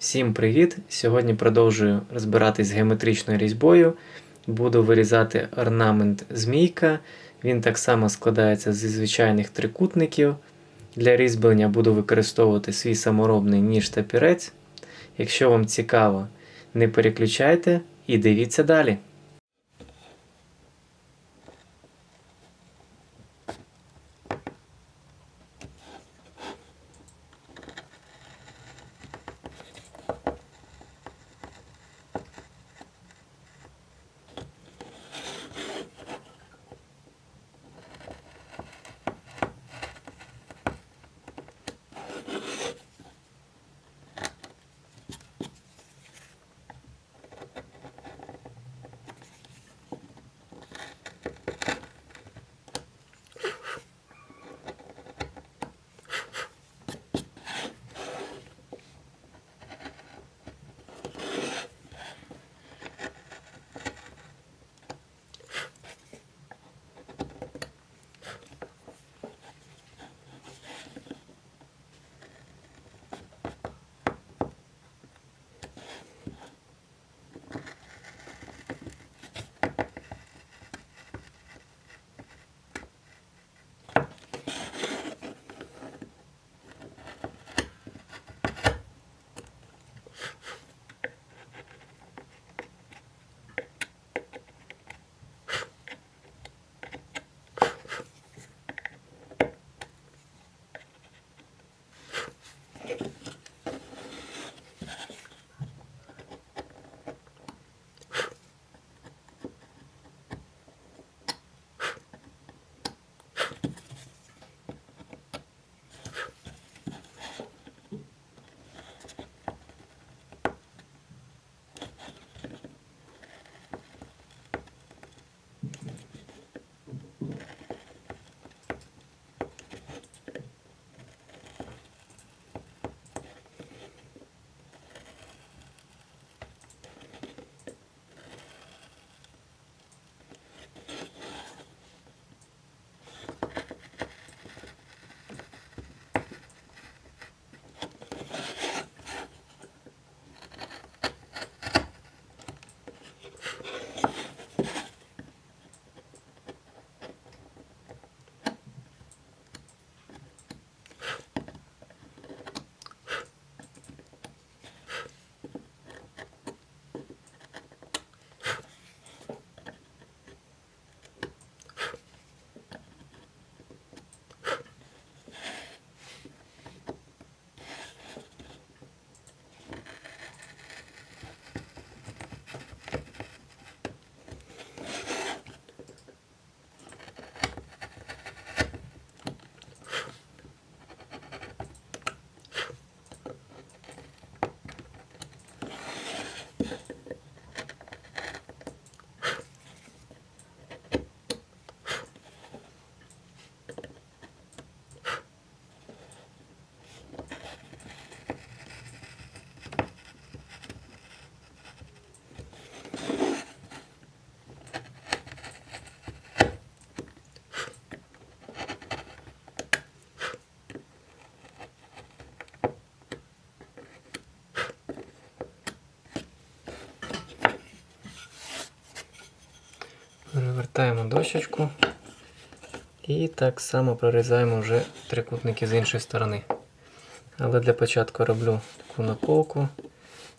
Всім привіт! Сьогодні продовжую розбиратись з геометричною різьбою. Буду вирізати орнамент змійка. Він так само складається зі звичайних трикутників. Для різьблення буду використовувати свій саморобний ніж та пірець. Якщо вам цікаво, не переключайте і дивіться далі. Перевертаємо дощечку і так само прорізаємо вже трикутники з іншої сторони. Але для початку роблю таку наколку,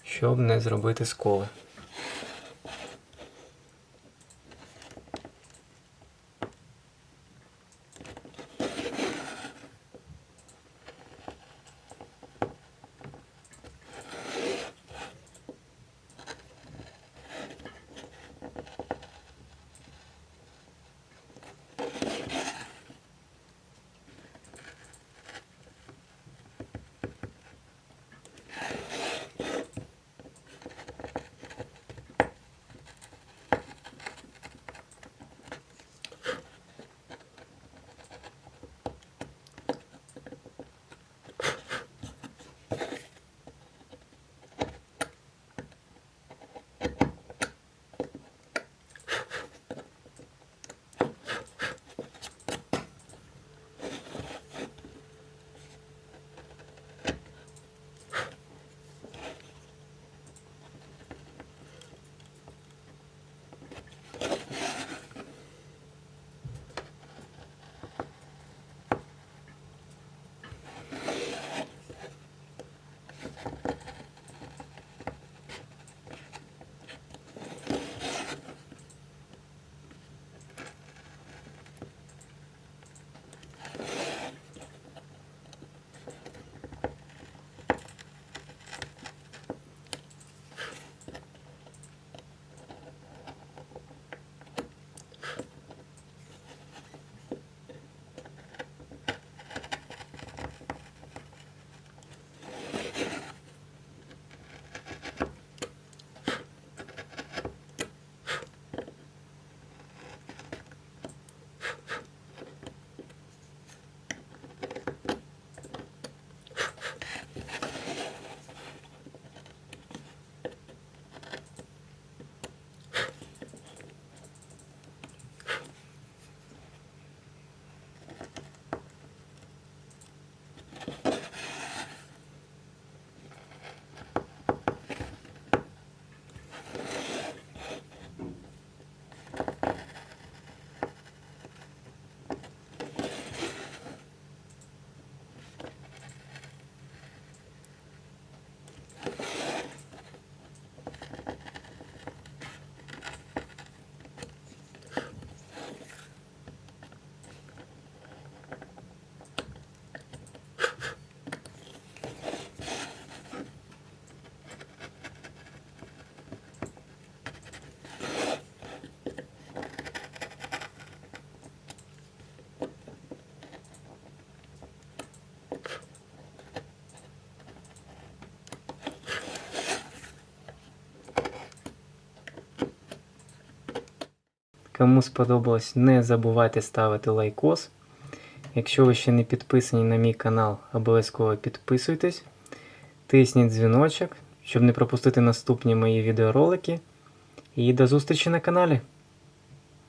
щоб не зробити сколи. Кому сподобалось, не забувайте ставити лайкос. Якщо ви ще не підписані на мій канал, обов'язково підписуйтесь. Тисніть дзвіночок, щоб не пропустити наступні мої відеоролики. І до зустрічі на каналі!